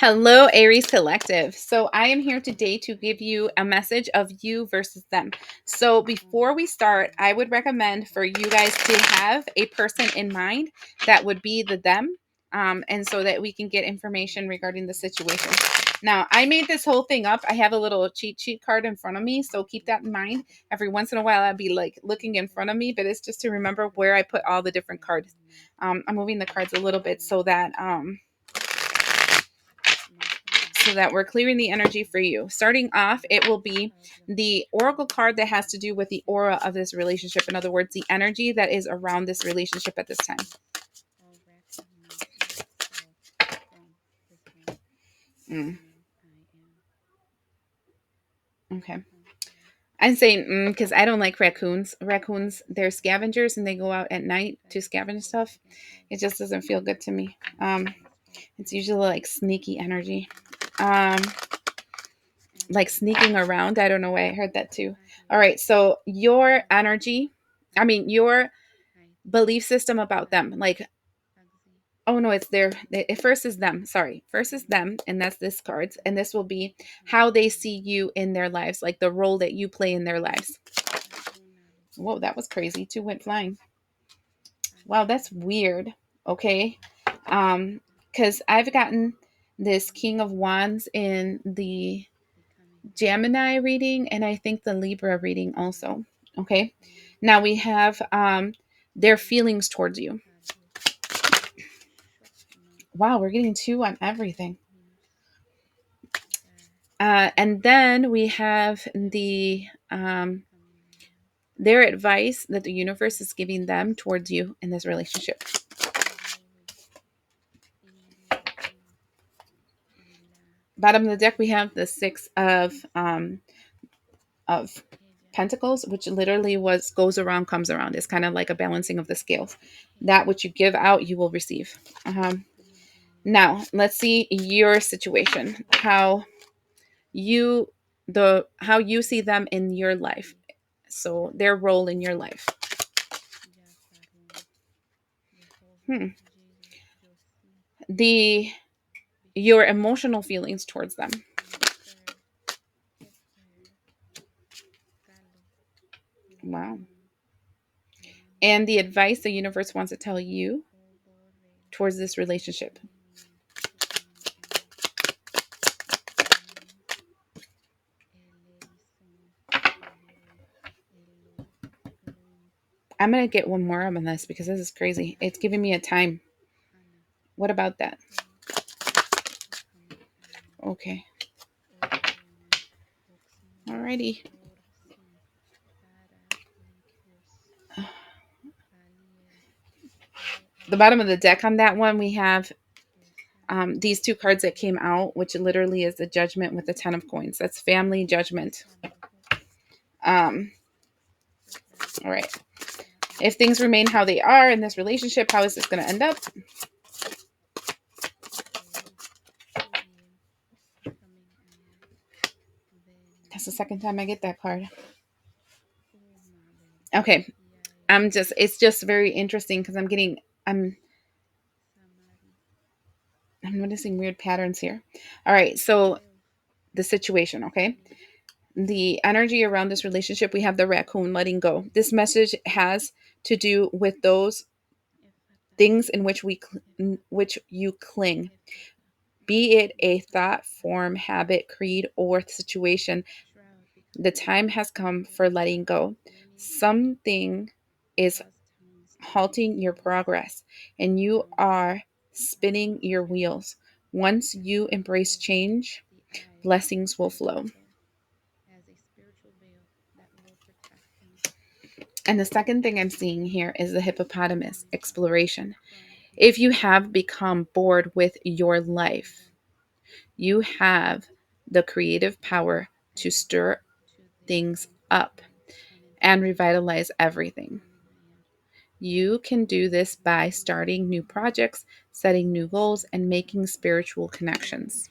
Hello, Aries Collective. So, I am here today to give you a message of you versus them. So, before we start, I would recommend for you guys to have a person in mind that would be the them, and so that we can get information regarding the situation. Now, I made this whole thing up. I have a little cheat sheet card in front of me, so keep that in mind. Every once in a while, I'll be like looking in front of me, but it's just to remember where I put all the different cards. I'm moving the cards a little bit so that we're clearing the energy for you. Starting off, it will be the oracle card that has to do with the aura of this relationship. In other words, the energy that is around this relationship at this time. Mm, okay. I'm saying because I don't like raccoons. Raccoons, they're scavengers and they go out at night to scavenge stuff. It just doesn't feel good to me. It's usually like sneaky energy. Um, like sneaking around. I don't know why I heard that too. All right. So your energy, your belief system about them, like, oh no, it's their, it first is them. Sorry. First is them. And that's this cards. And this will be how they see you in their lives, like the role that you play in their lives. Whoa, that was crazy. Two went flying. Wow, that's weird. Okay. Because I've gotten this King of Wands in the Gemini reading, and I think the Libra reading also. Okay. Now we have their feelings towards you. Wow, we're getting two on everything. And then we have their advice that the universe is giving them towards you in this relationship. Bottom of the deck, we have the six of Pentacles, which literally was goes around, comes around. It's kind of like a balancing of the scales. That which you give out, you will receive. Now, let's see your situation. You how you see them in your life. So their role in your life. Hmm. The Your emotional feelings towards them. Wow. And the advice the universe wants to tell you towards this relationship. I'm going to get one more on this because this is crazy. It's giving me a time. What about that? Okay. Alrighty. The bottom of the deck on that one, we have these two cards that came out, which literally is the Judgment with the Ten of Coins. That's family judgment. Um, all right. If things remain how they are in this relationship, how is this going to end up? That's the second time I get that card. Okay. It's just very interesting because I'm noticing weird patterns here. All right. So the situation, okay? The energy around this relationship, we have the raccoon letting go. This message has to do with those things in which you cling, be it a thought, form, habit, creed, or situation. The time has come for letting go. Something is halting your progress, and you are spinning your wheels. Once you embrace change, blessings will flow. And the second thing I'm seeing here is the hippopotamus exploration. If you have become bored with your life, you have the creative power to stir things up and revitalize everything. You can do this by starting new projects, setting new goals, and making spiritual connections.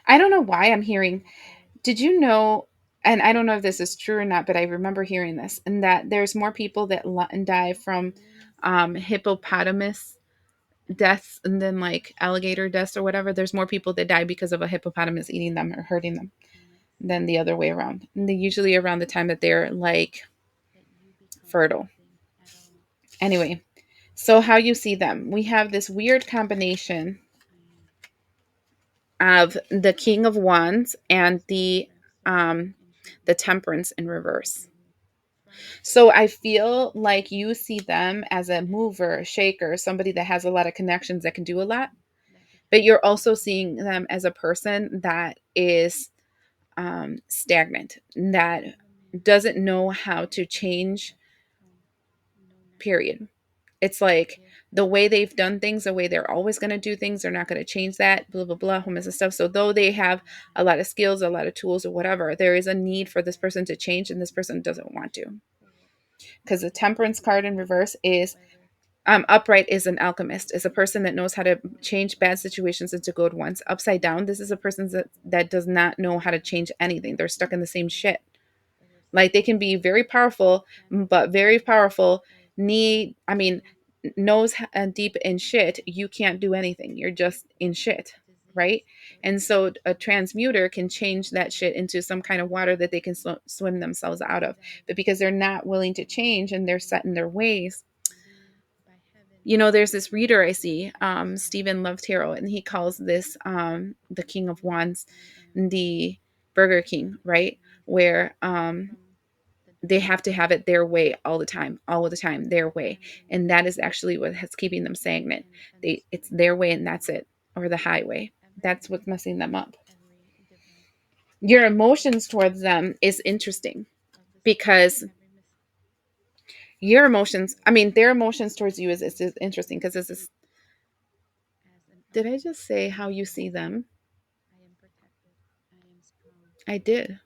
I don't know why I'm hearing. Did you know? and I don't know if this is true or not, but I remember hearing this, and that there's more people that die from hippopotamus deaths and then like alligator deaths or whatever. There's more people that die because of a hippopotamus eating them or hurting them than the other way around. And they usually around the time that they're like fertile. Anyway, so how you see them? We have this weird combination of the King of Wands and the Temperance in reverse. So I feel like you see them as a mover, a shaker, somebody that has a lot of connections that can do a lot, but you're also seeing them as a person that is stagnant, that doesn't know how to change, period. It's like the way they've done things, the way they're always going to do things, they're not going to change that, blah, blah, blah, homeless and stuff. So, though they have a lot of skills, a lot of tools, or whatever, there is a need for this person to change, and this person doesn't want to. Because the Temperance card in reverse is upright is an alchemist, is a person that knows how to change bad situations into good ones. Upside down, this is a person that does not know how to change anything. They're stuck in the same shit. Like they can be very powerful, but very powerful I mean, nose deep in shit, you can't do anything. You're just in shit, right? And so a transmuter can change that shit into some kind of water that they can swim themselves out of. But because they're not willing to change and they're set in their ways, there's this reader I see, Stephen Love Tarot, and he calls this the King of Wands, the Burger King, right? Where they have to have it their way all the time, their way. And that is actually what's keeping them stagnant. It's their way and that's it, or the highway. That's what's messing them up. Your emotions towards them is interesting because their emotions towards you is interesting because this is, did I just say how you see them? I did.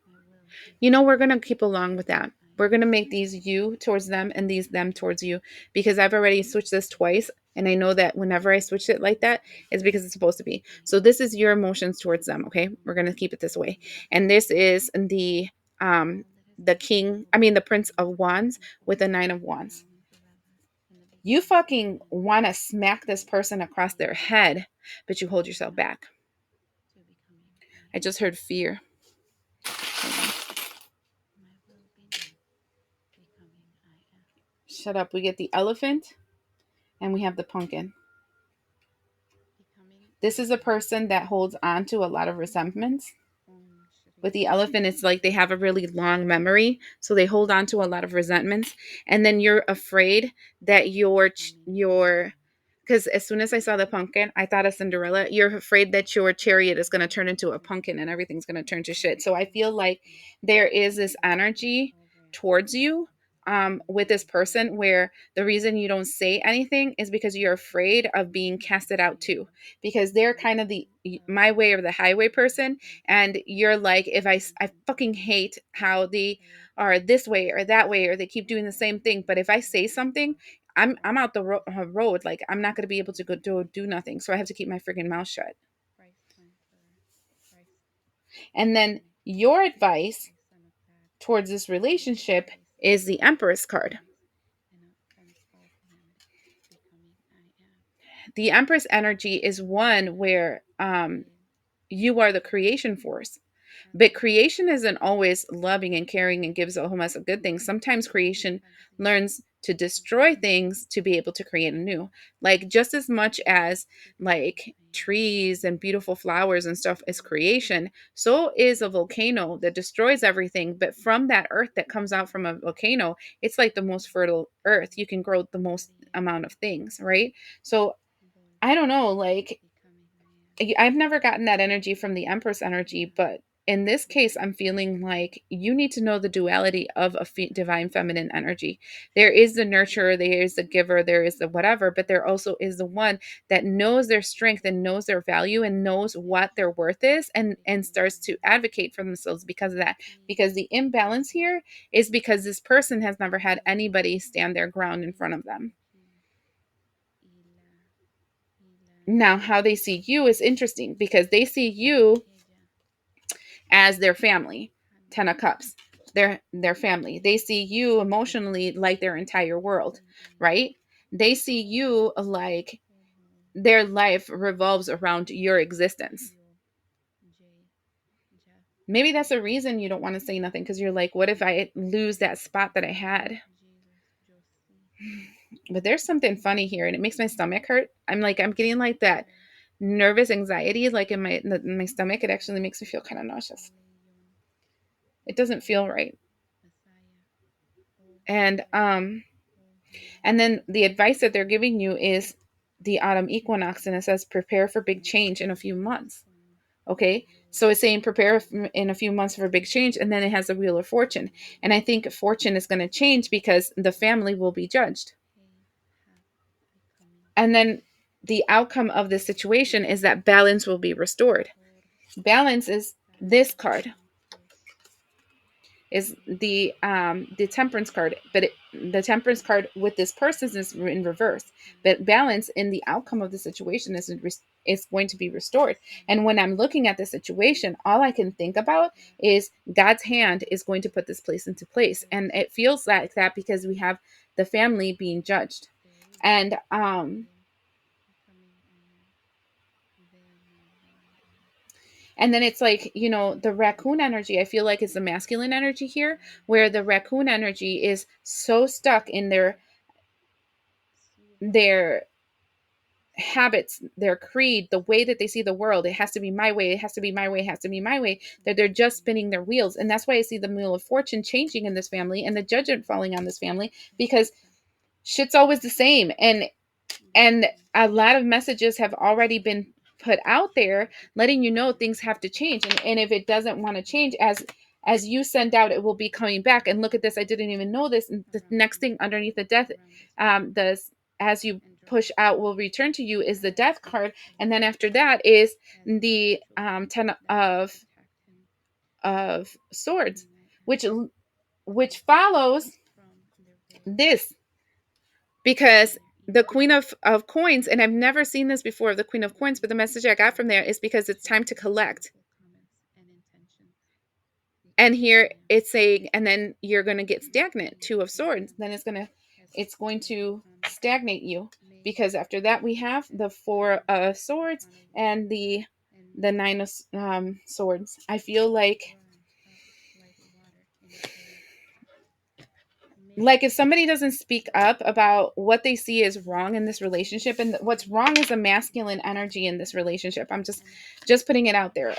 We're going to keep along with that. We're going to make these you towards them and these them towards you because I've already switched this twice. And I know that whenever I switch it like that, it's because it's supposed to be. So this is your emotions towards them. Okay. We're going to keep it this way. And this is the Prince of Wands with the Nine of Wands. You fucking want to smack this person across their head, but you hold yourself back. I just heard fear. Shut up. We get the elephant and we have the pumpkin. This is a person that holds on to a lot of resentments. With the elephant, it's like they have a really long memory, so they hold on to a lot of resentments. And then you're afraid that because as soon as I saw the pumpkin, I thought of Cinderella. You're afraid that your chariot is going to turn into a pumpkin and everything's going to turn to shit. So I feel like there is this energy towards you with this person where the reason you don't say anything is because you're afraid of being casted out too, because they're kind of the my way or the highway person, and you're like, if I fucking hate how they are this way or that way or they keep doing the same thing, but if I say something, I'm out the road, like I'm not going to be able to go do nothing, so I have to keep my freaking mouth shut. And then your advice towards this relationship is the Empress card. The Empress energy is one where you are the creation force. But creation isn't always loving and caring and gives a whole mess of good things. Sometimes creation learns to destroy things to be able to create anew. Like just as much as like trees and beautiful flowers and stuff is creation, so is a volcano that destroys everything. But from that earth that comes out from a volcano, it's like the most fertile earth. You can grow the most amount of things, right? So I don't know, like I've never gotten that energy from the Empress energy, but in this case, I'm feeling like you need to know the duality of a divine feminine energy. There is the nurturer, there is the giver, there is the whatever, but there also is the one that knows their strength and knows their value and knows what their worth is, and starts to advocate for themselves because of that. Because the imbalance here is because this person has never had anybody stand their ground in front of them. Now, how they see you is interesting because they see you as their family. Ten of Cups, their family. They see you emotionally like their entire world, right? They see you like their life revolves around your existence. Maybe that's a reason you don't want to say nothing, because you're like, what if I lose that spot that I had? But there's something funny here, and it makes my stomach hurt. I'm getting like that nervous anxiety, like in my stomach. It actually makes me feel kind of nauseous. It doesn't feel right. And and then the advice that they're giving you is the autumn equinox, and it says prepare for big change in a few months. Okay, so it's saying prepare in a few months for a big change, and then it has the wheel of fortune, and I think fortune is going to change because the family will be judged. And then the outcome of this situation is that balance will be restored. Balance is this card, is the temperance card, but the temperance card with this person is in reverse. But balance in the outcome of the situation is going to be restored. And when I'm looking at the situation, all I can think about is God's hand is going to put this place into place, and it feels like that because we have the family being judged. And and then it's like, the raccoon energy, I feel like it's the masculine energy here, where the raccoon energy is so stuck in their habits, their creed, the way that they see the world. It has to be my way, it has to be my way, it has to be my way, that they're just spinning their wheels. And that's why I see the wheel of fortune changing in this family and the judgment falling on this family, because shit's always the same. And a lot of messages have already been put out there letting you know things have to change, and if it doesn't want to change, as you send out, it will be coming back. And look at this, I didn't even know this. And the next thing underneath the death, the as you push out will return to you, is the death card. And then after that is the ten of swords, which follows this, because the queen of coins, and I've never seen this before of the queen of coins, but the message I got from there is because it's time to collect. And here it's saying, and then you're going to get stagnant. Two of swords, then it's going to stagnate you, because after that we have the four of swords and the nine of swords. I feel like if somebody doesn't speak up about what they see is wrong in this relationship, and what's wrong is a masculine energy in this relationship. I'm just putting it out there.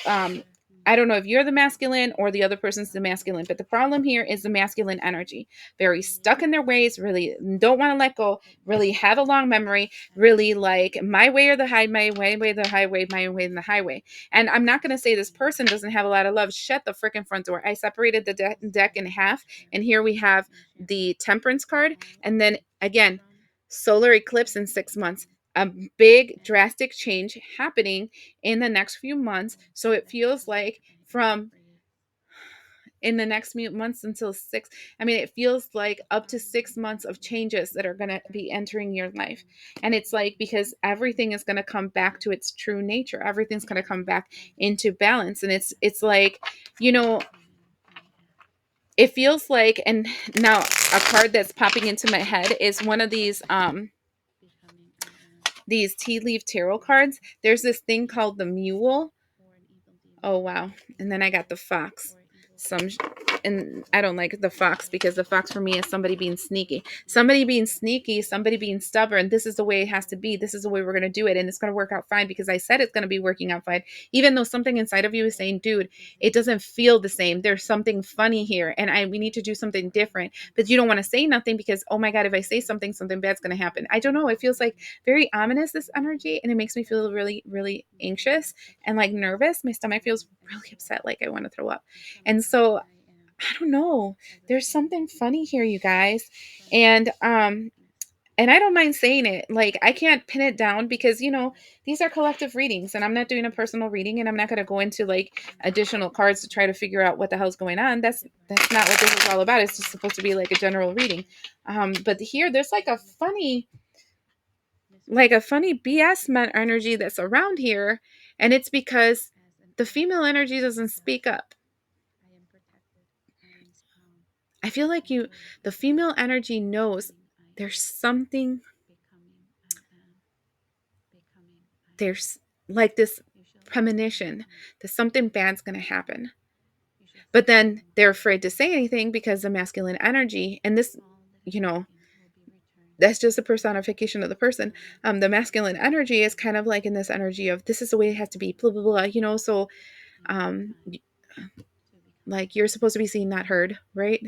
I don't know if you're the masculine or the other person's the masculine, but the problem here is the masculine energy. Very stuck in their ways, really don't want to let go, really have a long memory, really like my way or the highway, my way, the highway, my way, and the highway. And I'm not going to say this person doesn't have a lot of love. Shut the freaking front door. I separated the deck in half, and here we have the temperance card, and then again, solar eclipse in 6 months, a big drastic change happening in the next few months. So it feels like from in the next few months until six, I mean, it feels like up to 6 months of changes that are going to be entering your life. And it's like, because everything is going to come back to its true nature, everything's going to come back into balance. And it's like, you know it feels like, and now a card that's popping into my head is one of these tea leaf tarot cards. There's this thing called the mule. Oh wow. And then I got the fox. Some and I don't like the fox, because the fox for me is somebody being sneaky. Somebody being sneaky, somebody being stubborn. This is the way it has to be. This is the way we're going to do it, and it's going to work out fine, because I said it's going to be working out fine. Even though something inside of you is saying, "Dude, it doesn't feel the same. There's something funny here, and we need to do something different." But you don't want to say nothing because, "Oh my god, if I say something, something bad's going to happen." I don't know. It feels like very ominous, this energy, and it makes me feel really really anxious and like nervous. My stomach feels really upset, like I want to throw up. And so I don't know. There's something funny here, you guys. And I don't mind saying it. Like, I can't pin it down because, these are collective readings, and I'm not doing a personal reading, and I'm not going to go into like additional cards to try to figure out what the hell's going on. That's not what this is all about. It's just supposed to be like a general reading. But here there's like a funny BS energy that's around here, and it's because the female energy doesn't speak up. I feel like the female energy knows there's something, there's like this premonition that something bad's going to happen. But then they're afraid to say anything because the masculine energy, and this, you know, that's just a personification of the person. The masculine energy is kind of like in this energy of this is the way it has to be, blah, blah, blah, So, um, like you're supposed to be seen, not heard, right?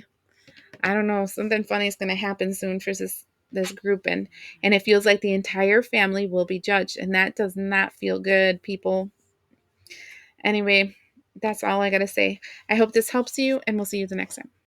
I don't know. Something funny is going to happen soon for this group, and it feels like the entire family will be judged, and that does not feel good, people. Anyway, that's all I got to say. I hope this helps you, and we'll see you the next time.